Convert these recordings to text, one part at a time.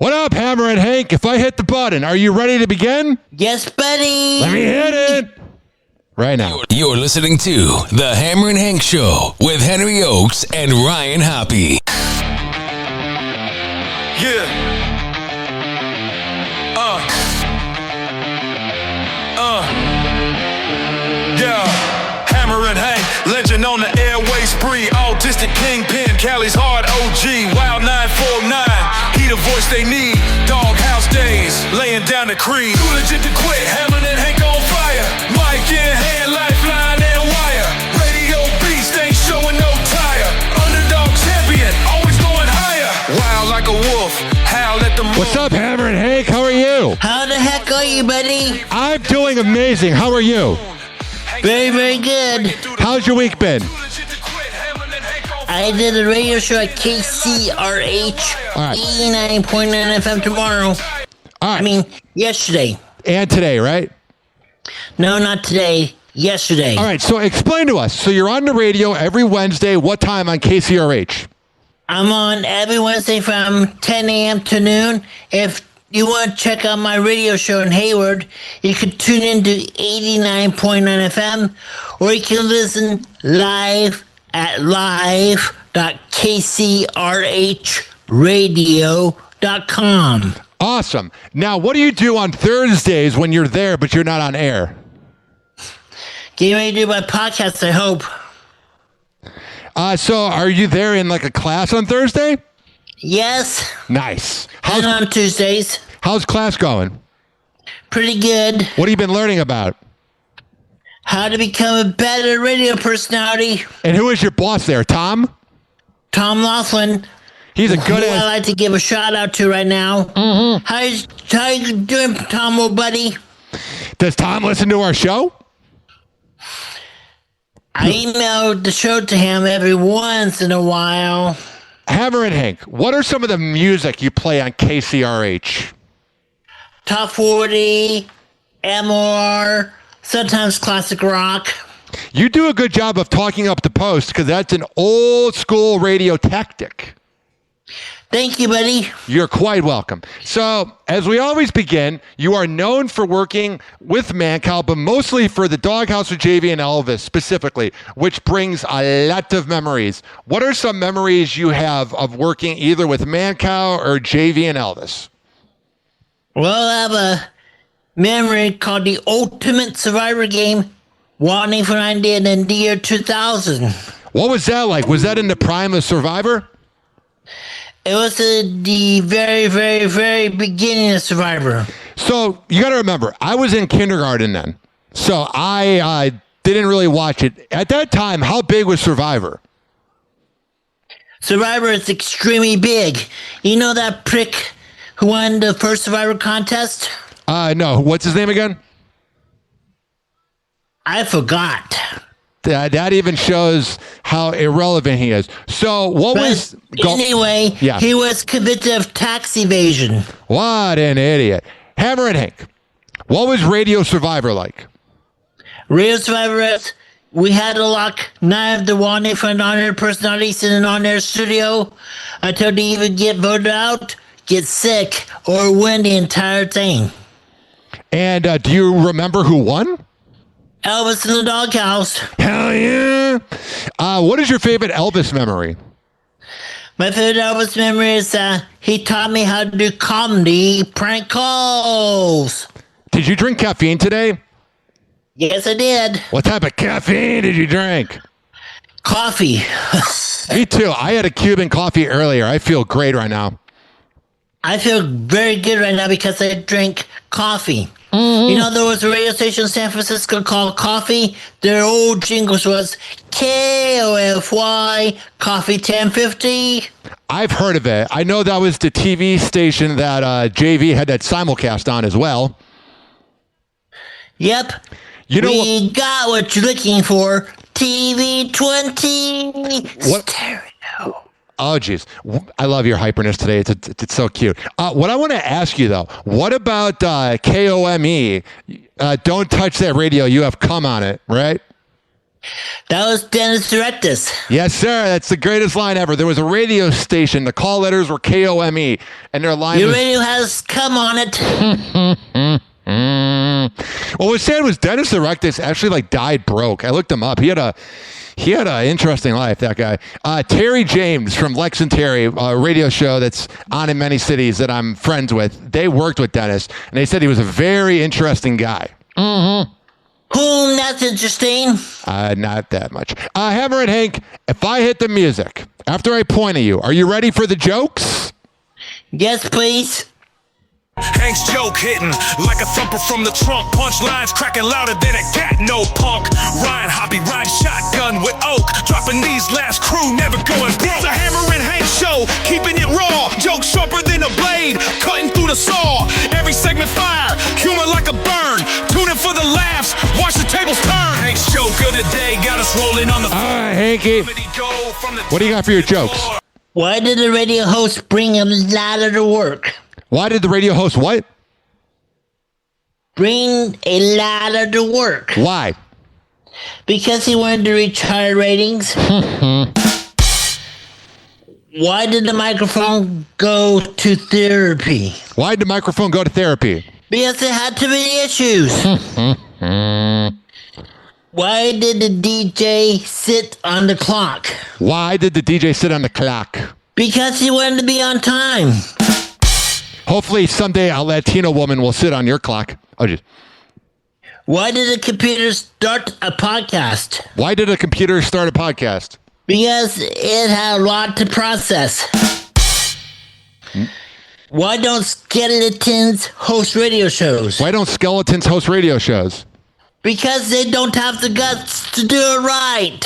What up, Hammer and Hank? If I hit the button, are you ready to begin? Yes, buddy. Let me hit it. Right now. You're listening to The Hammer and Hank Show with Henry Ochs and Ryan Hoppe. Yeah. Yeah. Hammer and Hank, legend on the airway spree. Autistic kingpin, Cali's hard OG. Wild 949, he the voice they need. Doghouse days, laying down the creed. Too legit to quit, Hammer and Hank on fire. Mic in hand, lifeline and wire. Radio beast ain't showing no tire. Underdog champion, always going higher. Wild like a wolf, howl at the moon. What's up, Hammer and Hank? How are you? How the heck are you, buddy? I'm doing amazing. How are you? Very, very good. How's your week been? I did a radio show at KCRH, All right. 89.9 FM tomorrow. All right. I mean, yesterday. And today, right? No, not today. Yesterday. All right, so explain to us. So you're on the radio every Wednesday. What time on KCRH? I'm on every Wednesday from 10 a.m. to noon. If you want to check out my radio show in Hayward, you can tune in to 89.9 FM, or you can listen live at live.kcrhradio.com. Awesome. Now, what do you do on Thursdays when you're there, but you're not on air? Getting ready to do my podcast, I hope. So are you there in like a class on Thursday? Yes. Nice. And on Tuesdays. How's class going? Pretty good. What have you been learning about? How to become a better radio personality. And who is your boss there, Tom? Tom Laughlin. He's a good who I like to give a shout out to right now. Mm-hmm. How you doing, Tom, old buddy? Does Tom listen to our show? I emailed the show to him every once in a while. Hammer and Hank, what are some of the music you play on KCRH? Top 40, MOR, sometimes classic rock. You do a good job of talking up the post because that's an old school radio tactic. Thank you, buddy. You're quite welcome. So, as we always begin, you are known for working with Mancow, but mostly for the Doghouse with JV and Elvis specifically, which brings a lot of memories. What are some memories you have of working either with Mancow or JV and Elvis? Well, I have a memory called the Ultimate Survivor Game, one for I did in the year 2000. What was that like? Was that in the prime of Survivor? It was the very, very, very beginning of Survivor. So you got to remember, I was in kindergarten then. So I didn't really watch it. At that time, how big was Survivor? Survivor is extremely big. You know that prick who won the first Survivor contest? No. What's his name again? I forgot. That even shows how irrelevant he is. So what was... Anyway, yeah. He was convicted of tax evasion. What an idiot. Hammer and Hank, what was Radio Survivor like? Radio Survivor, we had to lock 9 of the wanted for non-air personalities in an on-air studio until they even get voted out, get sick, or win the entire thing. And do you remember who won? Elvis in the Doghouse. Hell yeah. What is your favorite Elvis memory? My favorite Elvis memory is he taught me how to do comedy prank calls. Did you drink caffeine today? Yes, I did. What type of caffeine did you drink? Coffee. Me too. I had a Cuban coffee earlier. I feel great right now. I feel very good right now because I drink coffee. Mm-hmm. You know, there was a radio station in San Francisco called Coffee. Their old jingles was KOFY, Coffee 1050. I've heard of it. I know that was the TV station that JV had that simulcast on as well. Yep. You know we got what you're looking for. TV 20 what? Stereo. Oh, geez. I love your hyperness today. It's so cute. What I want to ask you, though, what about KOME? Don't touch that radio. You have cum on it, right? That was Dennis Directus. Yes, sir. That's the greatest line ever. There was a radio station. The call letters were KOME, and their line Your was... radio has come on it. Well, what was sad was Dennis Directus actually died broke. I looked him up. He had an interesting life, that guy. Terry James from Lex and Terry, a radio show that's on in many cities that I'm friends with. They worked with Dennis, and they said he was a very interesting guy. Mm-hmm. That's interesting. Not that much. Hammerin Hank, if I hit the music after I point at you, are you ready for the jokes? Yes, please. Hank's joke hitting like a thumper from the trunk. Punchlines cracking louder than a cat, no punk. Ryan Hoppe rhyme shotgun with Oak. Dropping these last crew, never going broke. The Hammerin Hank show, keeping it raw. Jokes sharper than a blade, cutting through the saw. Every segment fire, humor like a burn. Tune in for the laughs, watch the tables turn. Hank's joke of the day got us rolling on the floor. All right, Hanky. What do you got for your jokes? Why did the radio host bring a ladder to work? Why did the radio host what? Bring a ladder to work. Why? Because he wanted to reach higher ratings. Why did the microphone go to therapy? Why did the microphone go to therapy? Because it had too many issues. Why did the DJ sit on the clock? Why did the DJ sit on the clock? Because he wanted to be on time. Hopefully someday a Latino woman will sit on your clock. Why did the computer start a podcast? Why did a computer start a podcast? Because it had a lot to process. Why don't skeletons host radio shows? Why don't skeletons host radio shows? Because they don't have the guts to do it right.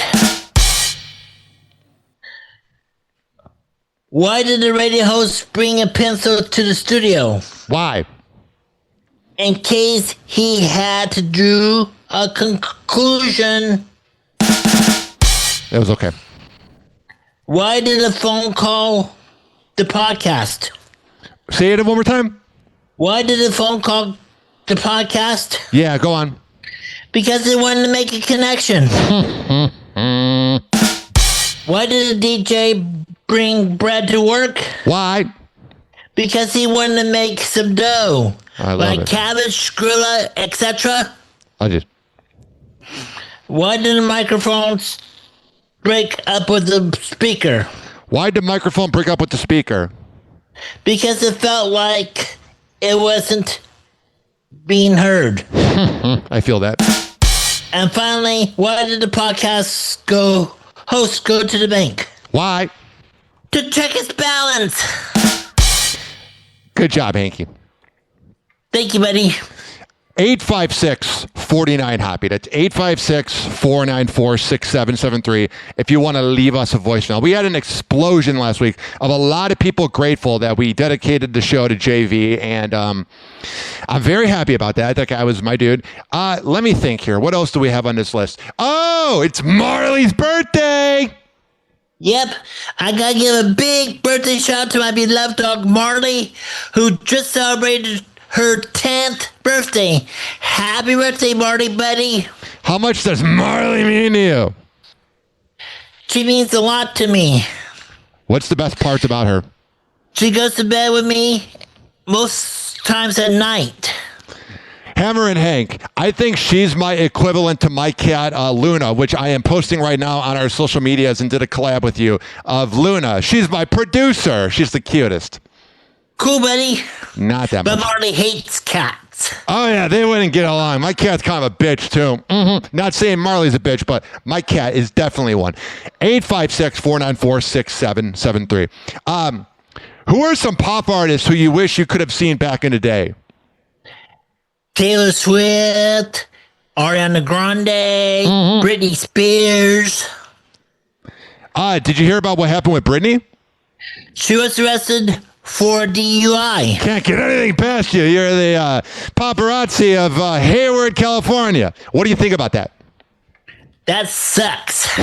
Why did the radio host bring a pencil to the studio? Why? In case he had to draw a conclusion. That was okay. Why did the phone call the podcast? Say it one more time. Why did the phone call the podcast? Yeah, go on. Because they wanted to make a connection. Why did the DJ bring bread to work? Why? Because he wanted to make some dough. I love like it. cabbage, skrilla, etc. Why did the microphones break up with the speaker? Why did the microphone break up with the speaker? Because it felt like it wasn't being heard. I feel that. And finally, why did the podcast host go to the bank? Why? To check his balance. Good job, Hanky. Thank you, buddy. 856-49-HOPPY. That's 856-494-6773 if you want to leave us a voicemail. We had an explosion last week of a lot of people grateful that we dedicated the show to JV, and I'm very happy about that. That guy was my dude. Let me think here. What else do we have on this list? Oh, it's Marley's birthday! Yep, I gotta give a big birthday shout out to my beloved dog Marley, who just celebrated her 10th birthday. Happy birthday, Marley, buddy. How much does Marley mean to you? She means a lot to me. What's the best parts about her? She goes to bed with me most times at night. Hammerin Hank, I think she's my equivalent to my cat, Luna, which I am posting right now on our social medias and did a collab with you of Luna. She's my producer. She's the cutest. Cool, buddy. Not that But much. Marley hates cats. Oh, yeah, they wouldn't get along. My cat's kind of a bitch, too. Not saying Marley's a bitch, but my cat is definitely one. 856-494-6773. Who are some pop artists who you wish you could have seen back in the day? Taylor Swift, Ariana Grande, Britney Spears. Did you hear about what happened with Britney? She was arrested for DUI. Can't get anything past you. You're the paparazzi of Hayward, California. What do you think about that? That sucks.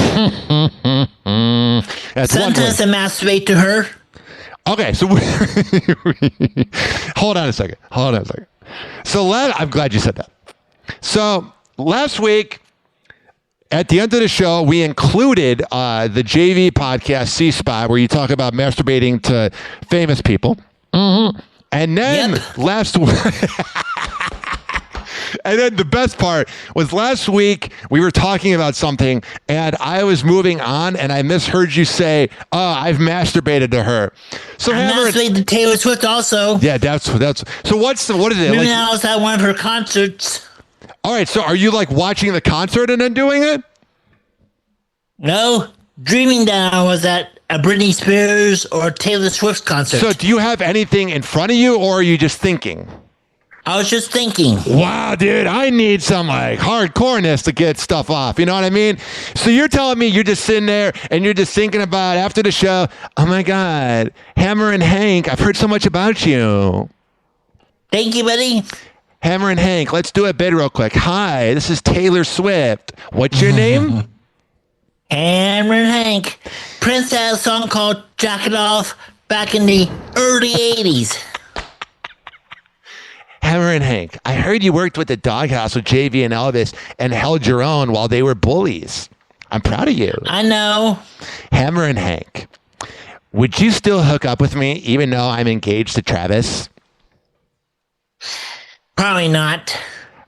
That's Sometimes I masturbate to her. Okay, so hold on a second. So I'm glad you said that. So last week, at the end of the show, we included the JV podcast C-Spot where you talk about masturbating to famous people. Mm-hmm. And then last week, and then the best part was last week we were talking about something and I was moving on and I misheard you say, "Oh, I've masturbated to her." So I masturbated to Taylor Swift also. Yeah, that's so. What is it? Maybe I was at one of her concerts. All right, so are you like watching the concert and then doing it? No, dreaming that I was at a Britney Spears or Taylor Swift concert. So do you have anything in front of you or are you just thinking? I was just thinking. Wow, dude, I need some like hardcoreness to get stuff off. You know what I mean? So you're telling me you're just sitting there and you're just thinking about after the show, oh my God, Hammerin Hank, I've heard so much about you. Thank you, buddy. Hammerin Hank, let's do a bit real quick. Hi, this is Taylor Swift. What's your name? Hammerin Hank. Prince had a song called Jack It Off back in the early 80s. Hammerin Hank, I heard you worked with the Doghouse with JV and Elvis and held your own while they were bullies. I'm proud of you. I know. Hammerin Hank, would you still hook up with me even though I'm engaged to Travis? Probably not.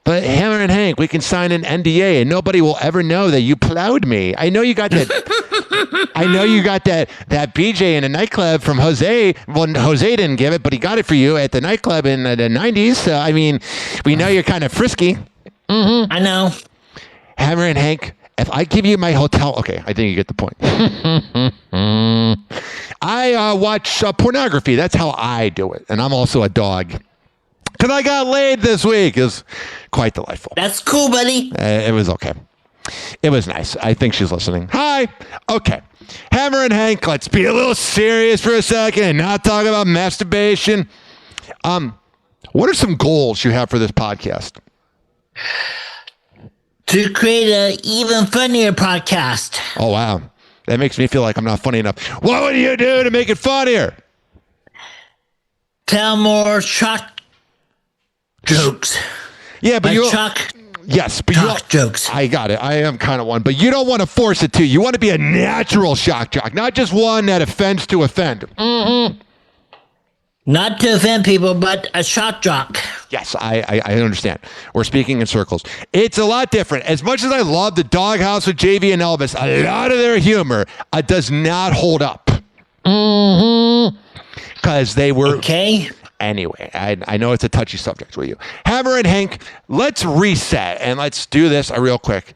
But Hammerin Hank, we can sign an NDA and nobody will ever know that you plowed me. I know you got that. I know you got that BJ in a nightclub from Jose. Well, Jose didn't give it, but he got it for you at the nightclub in the 90s. So, I mean, we know you're kind of frisky. Mm-hmm. I know. Hammerin Hank, if I give you my hotel... Okay, I think you get the point. I watch pornography. That's how I do it. And I'm also a dog. Because I got laid this week. It was quite delightful. That's cool, buddy. It was okay. It was nice. I think she's listening. Hi. Okay. Hammerin Hank, let's be a little serious for a second and not talk about masturbation. What are some goals you have for this podcast? To create an even funnier podcast. Oh, wow. That makes me feel like I'm not funny enough. What would you do to make it funnier? Tell more shock jokes. Yeah, but like Chuck. Yes, but shock jokes. I got it. I am kind of one, but you don't want to force it to. You want to be a natural shock jock, not just one that offends to offend. Mm-hmm. Not to offend people, but a shock jock. Yes, I understand. We're speaking in circles. It's a lot different. As much as I love the Doghouse with JV and Elvis, a lot of their humor does not hold up. Mm-hmm. Because they were... Okay. Anyway, I know it's a touchy subject with you. Hammerin Hank, let's reset and let's do this real quick.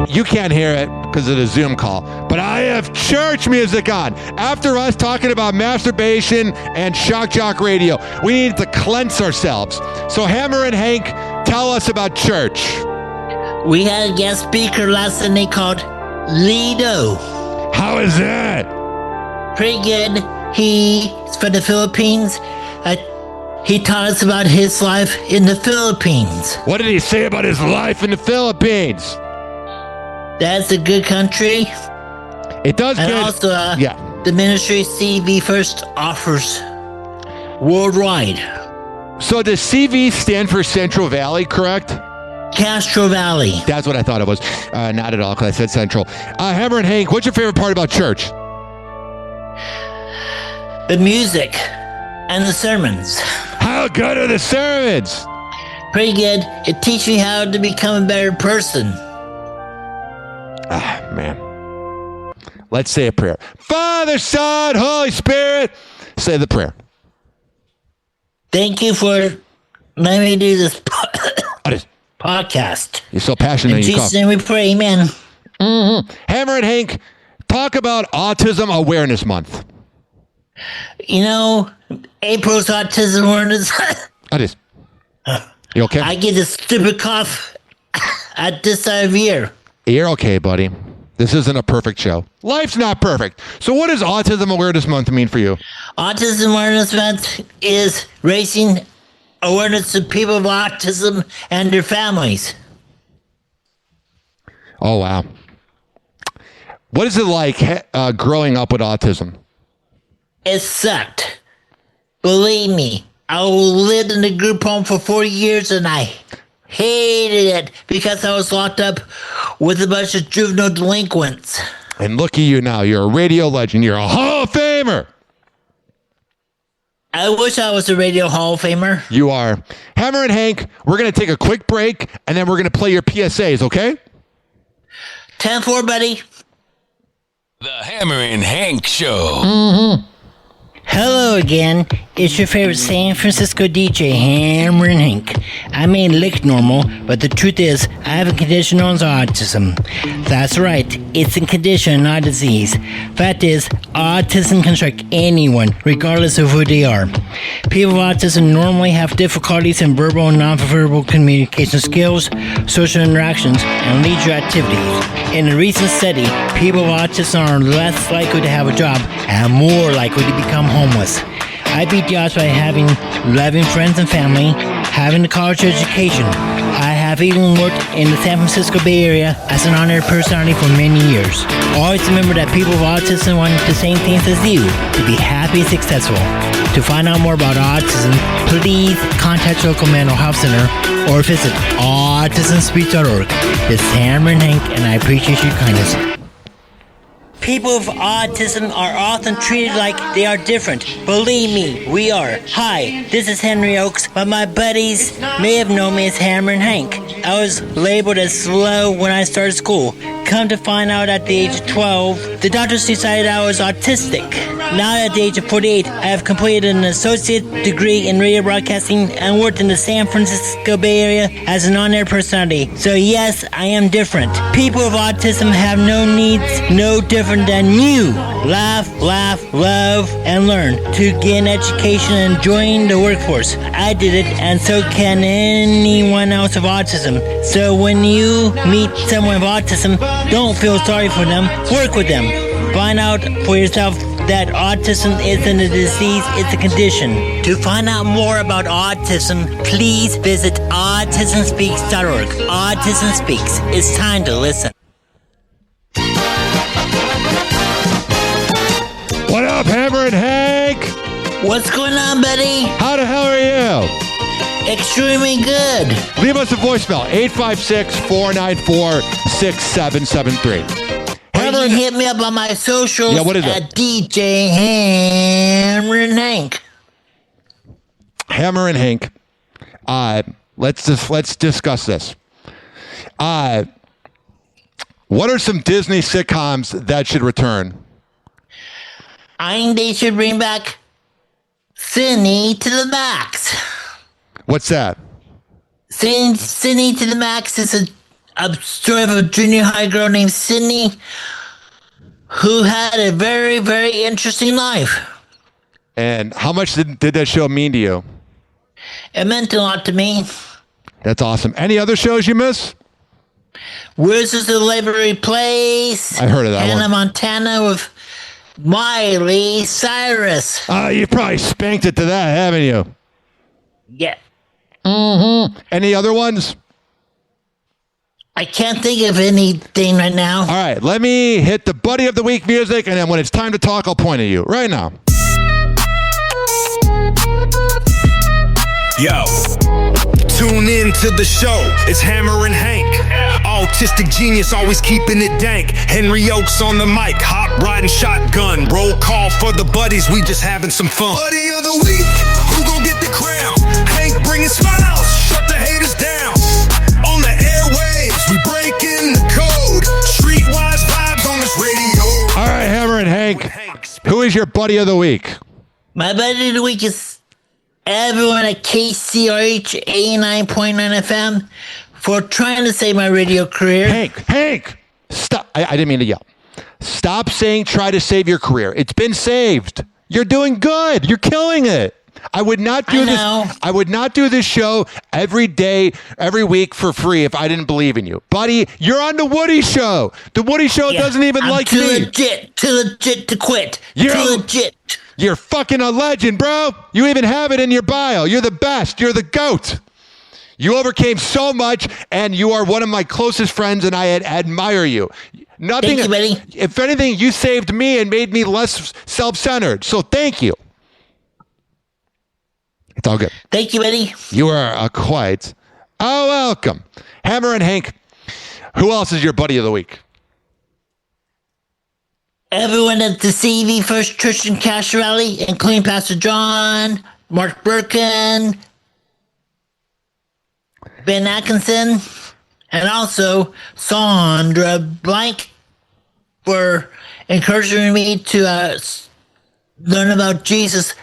You can't hear it because of the Zoom call, but I have church music on. After us talking about masturbation and shock jock radio, we need to cleanse ourselves. So Hammerin Hank, tell us about church. We had a guest speaker last Sunday called Lido. How is that? Pretty good. He's from the Philippines. He taught us about his life in the Philippines. What did he say about his life in the Philippines? That's a good country. It does and good. And also, the ministry CV First offers worldwide. So does CV stand for Central Valley, correct? Castro Valley. That's what I thought it was. Not at all, because I said Central. Hammerin Hank, what's your favorite part about church? The music and the sermons. How good are the sermons? Pretty good. It teaches me how to become a better person. Ah, man. Let's say a prayer. Father, Son, Holy Spirit. Say the prayer. Thank you for letting me do this podcast. You're so passionate. In Jesus' name we pray, amen. Mm-hmm. Hammerin Hank, talk about Autism Awareness Month. You know, April's Autism Awareness. You okay? I get this stupid cough at this time of year. You're okay, buddy. This isn't a perfect show. Life's not perfect. So what does Autism Awareness Month mean for you? Autism Awareness Month is raising awareness of people with autism and their families. Oh, wow. What is it like growing up with autism? It sucked. Believe me, I lived in a group home for 4 years and I Hated it because I was locked up with a bunch of juvenile delinquents. And look at you now. You're a radio legend. You're a Hall of Famer. I wish I was a Radio Hall of Famer. You are. Hammer and Hank, we're going to take a quick break, and then we're going to play your PSAs, okay? 10-4, buddy. The Hammerin' Hank Show. Hello again. It's your favorite San Francisco DJ, Hammerin' Hank. I may look normal, but the truth is, I have a condition known as autism. That's right, it's a condition, not a disease. Fact is, autism can strike anyone, regardless of who they are. People with autism normally have difficulties in verbal and non-verbal communication skills, social interactions, and leisure activities. In a recent study, people with autism are less likely to have a job and more likely to become homeless. I beat the odds by having loving friends and family, having a college education. I have even worked in the San Francisco Bay Area as an honored personality for many years. Always remember that people with autism want the same things as you, to be happy and successful. To find out more about autism, please contact your local mental health center or visit autismspeech.org. This is Hammerin' Hank, and I appreciate your kindness. People with autism are often treated like they are different. Believe me, we are. Hi, this is Henry Ochs, but my buddies may have known me as Hammerin' Hank. I was labeled as slow when I started school. Come to find out at the age of 12, the doctors decided I was autistic. Now at the age of 48, I have completed an associate degree in radio broadcasting and worked in the San Francisco Bay Area as an on-air personality. So yes, I am different. People with autism have no needs, no different than you. Laugh, love, and learn to get an education and join the workforce. I did it, and so can anyone else with autism. So when you meet someone with autism, don't feel sorry for them. Work with them. Find out for yourself that autism isn't a disease, it's a condition. To find out more about autism, please visit autismspeaks.org. Autism Speaks. It's time to listen. What up, Hammer and Hank? What's going on, buddy? How the hell are you? Extremely good. Leave us a voicemail, 856-494-6773. Or you can hit me up on my socials what is it? at DJ Hammerin' Hank. Hammer and Hank, let's discuss this. What are some Disney sitcoms that should return? I think they should bring back Sydney to the Max. What's that? Sydney to the Max is a story of a junior high girl named Sydney who had a very, very interesting life. And how much did that show mean to you? It meant a lot to me. That's awesome. Any other shows you miss? Wizards of Waverly Place. I heard of that Hannah one. Montana with Miley Cyrus. You probably spanked it to that, haven't you? Yeah. Any other ones? I can't think of anything right now. All right, let me hit the Buddy of the Week music, and then when it's time to talk, I'll point at you right now. Yo, tune in to the show. It's Hammerin' Hank. Autistic genius, always keeping it dank. Henry Ochs on the mic, hot riding shotgun. Roll call for the buddies, we just having some fun. Buddy of the week, who gon' get the crown? Hank bringing smiles, shut the haters down. On the airwaves, we breaking the code. Streetwise vibes on this radio. All right, Hammer and Hank, who is your Buddy of the Week? My buddy of the week is everyone at KCRH 89.9 FM for trying to save my radio career. Hank, stop. I didn't mean to yell. Stop saying try to save your career. It's been saved. You're doing good. You're killing it. I would not do this. I would not do this show every day, every week for free if I didn't believe in you. Buddy, you're on the Woody Show. The Woody Show doesn't even like too me. Too legit to quit. Too legit. You're fucking a legend, bro. You even have it in your bio. You're the best. You're the GOAT. You overcame so much, and you are one of my closest friends, and I admire you. Nothing. Thank you, buddy. If anything, you saved me and made me less self-centered. So thank you. It's all good. Thank you, buddy. You are quite Oh, welcome. Hammer and Hank, who else is your buddy of the week? Everyone at the CV First Christian Cash Rally, including Pastor John, Mark Birkin, Ben Atkinson, and also Sandra Blank for encouraging me to learn about Jesus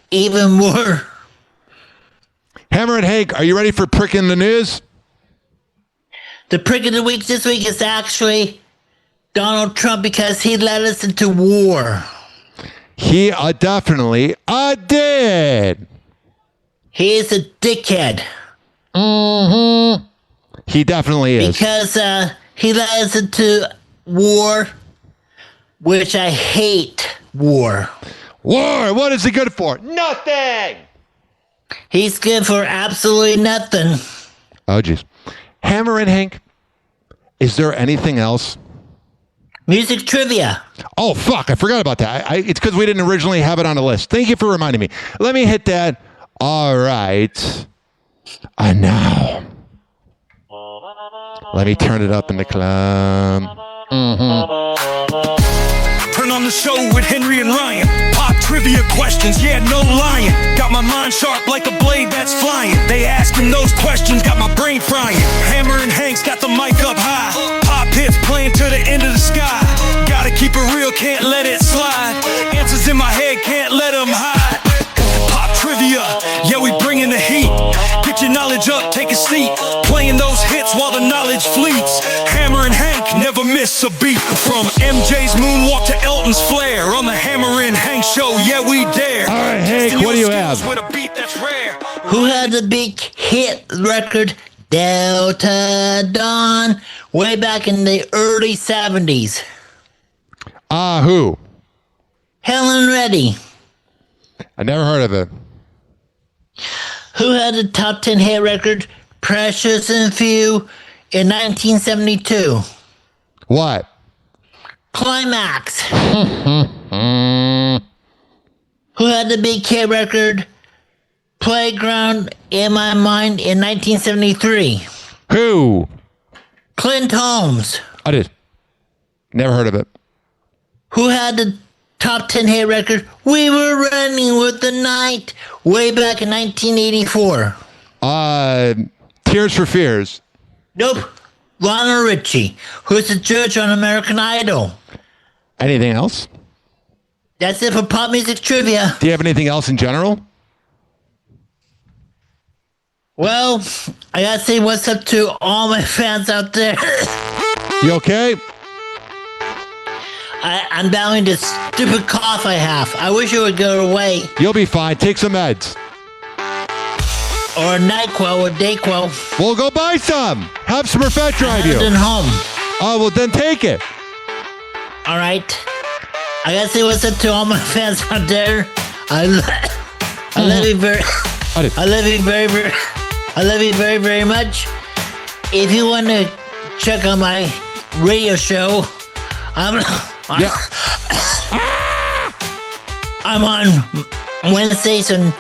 even more. Hammer and Hank, are you ready for Prick in the News? The prick of the week this week is actually Donald Trump because he led us into war. He definitely did. He is a dickhead. Mm-hmm. He definitely is. Because he led us into war, which I hate war. War, what is he good for? Nothing. He's good for absolutely nothing. Oh, jeez. Hammer and Hank, is there anything else? Music trivia. Oh, fuck, I forgot about that. It's because we didn't originally have it on the list. Thank you for reminding me. Let me hit that. All right. And now, let me turn it up in the club. Turn on the show with Henry and Ryan. Pop trivia questions, yeah, no lying. Got my mind sharp like a blade that's flying. They asking those questions, got my brain frying. Hammer and Hank's got the mic up high. Pop hits playing to the end of the sky. Gotta keep it real, can't let it slide. Answers in my head, can't let them hide. Pop trivia, yeah, we bringing the heat. Get your knowledge up, take a seat. Playing those hits while the knowledge fleets. Hammer and Hank never miss a beat. From MJ's moonwalk to Elton's flair. On the Hammer and Hank show, yeah, we dare. All right, Hank, what do you have? With a beat that's rare. Who had the big hit record Delta Dawn way back in the early 70s? Who? Helen Reddy. I never heard of it. Who had the top 10 hit record Precious and Few in 1972? What? Climax. Who had the big hit record Playground in My Mind in 1973? Who? Clint Holmes. I did. Never heard of it. Who had the top 10 hit record We Were Running with the Night way back in 1984? Tears for Fears. Nope. Lionel Richie, who's a judge on American Idol. Anything else? That's it for pop music trivia. Do you have anything else in general? Well, I gotta say what's up to all my fans out there. You okay? I'm battling this stupid cough I have. I wish it would go away. You'll be fine. Take some meds. Or a NyQuil or DayQuil. We'll go buy some. Have some Perfect drive you. At home. Oh, well, then take it. All right. I gotta say what's up to all my fans out there. I love you very. I love you very, very much. If you want to check out my radio show, I'm on Wednesdays from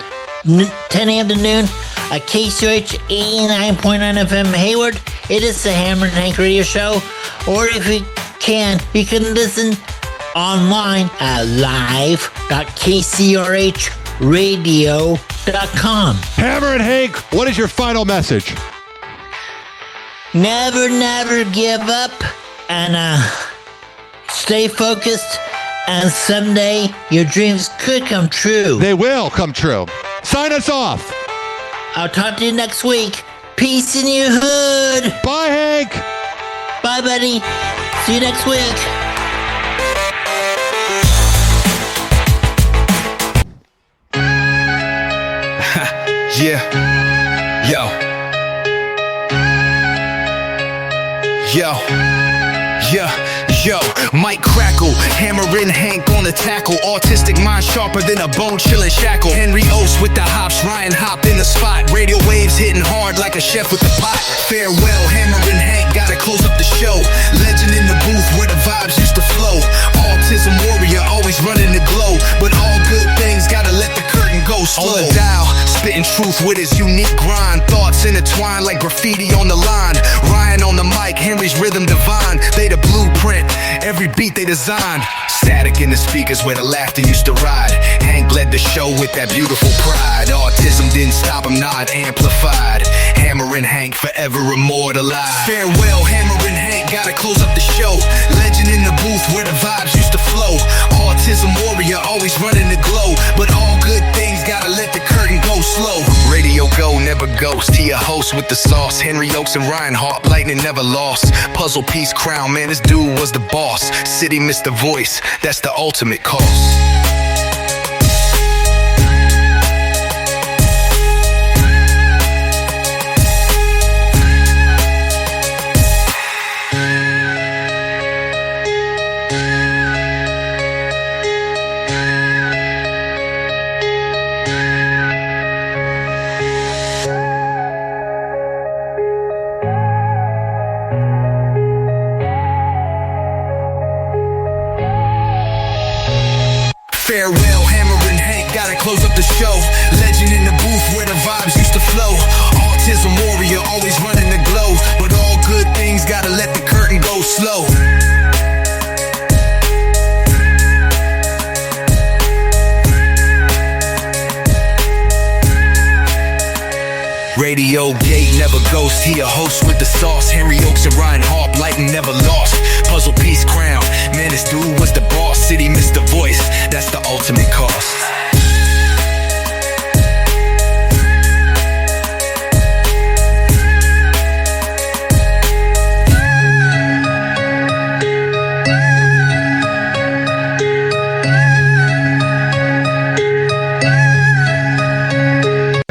10 a.m. to noon at KCOH 89.9 FM Hayward. It is the Hammer and Hank Radio Show. Or if you can listen online at live.kcrhradio.com. Hammer and Hank, what is your final message? Never give up and stay focused, and someday your dreams could come true. They will come true. Sign us off. I'll talk to you next week. Peace in your hood. Bye, Hank. Bye, buddy. See you next week. Yeah. Yo, Mike Crackle, Hammerin' Hank on the tackle. Autistic mind sharper than a bone chillin' shackle. Henry Oaks with the hops, Ryan Hop in the spot. Radio waves hitting hard like a chef with the pot. Farewell, Hammerin' Hank, gotta close up the show. Legend in the booth where the vibes used to flow. Autism warrior, always running the glow. But all good things gotta let the curtain go slow. On the dial, spitting truth with his unique grind. Thoughts intertwined like graffiti on the line. Ryan on the mic, Henry's rhythm divine. They the blueprint, every beat they designed. Static in the speakers where the laughter used to ride. Hank led the show with that beautiful pride. Autism didn't stop him, not amplified. Hammerin' Hank forever immortalized. Farewell, Hammerin' Hank, gotta close up the show. Legend in the booth where the vibes used to flow. Autism warrior, always running the glow. But all good things gotta let the curtain go slow. Radio go, never ghost. He a host with the sauce. Henry Ochs and Ryan Harp, lightning never lost. Puzzle piece crown, man, this dude was the boss. City missed the voice, that's the ultimate cost. Farewell, Hammerin' Hank, gotta close up the show. Legend in the booth where the vibes used to flow. Autism warrior, always running the glow. But all good things gotta let the curtain go slow. Radio gate never ghost. He a host with the sauce. Henry Ochs and Ryan Harp, lightning never lost. Puzzle piece crown, man, this dude was the boss. City missed the voice, that's the ultimate cost.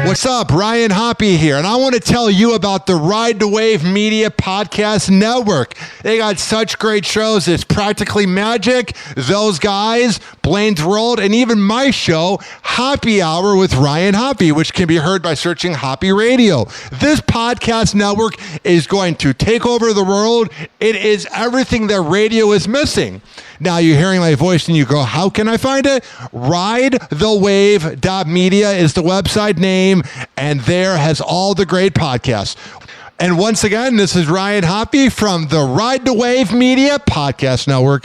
What's up? Ryan Hoppe here, and I want to tell you about the Ride the Wave Media Podcast Network. They got such great shows. It's Practically Magic, Those Guys, Blaine's World, and even my show, Happy Hour with Ryan Hoppe, which can be heard by searching Hoppe Radio. This podcast network is going to take over the world. It is everything that radio is missing. Now you're hearing my voice and you go, how can I find it? RideTheWave.media is the website name, and there has all the great podcasts. And once again, this is Ryan Hoppe from the Ride the Wave Media Podcast Network.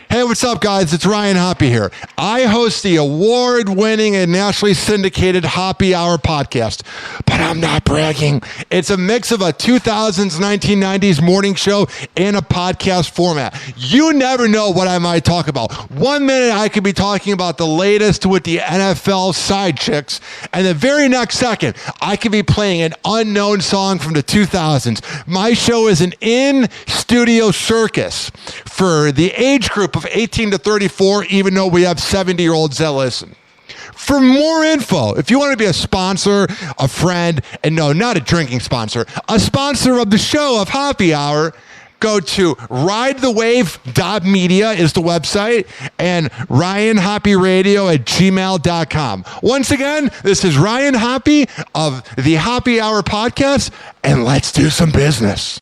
Hey, what's up, guys? It's Ryan Hoppe here. I host the award-winning and nationally syndicated Happy Hour podcast, but I'm not bragging. It's a mix of a 2000s, 1990s morning show and a podcast format. You never know what I might talk about. 1 minute, I could be talking about the latest with the NFL side chicks, and the very next second, I could be playing an unknown song from the 2000s. My show is an in-studio circus for the age group of 18 to 34, even though we have 70-year-olds that listen. For more info, if you want to be a sponsor, a friend, and no, not a drinking sponsor, a sponsor of the show of Happy Hour, go to ridethewave.media is the website, and ryanhopperadio@gmail.com. Once again, this is Ryan Hoppe of the Happy Hour podcast, and let's do some business.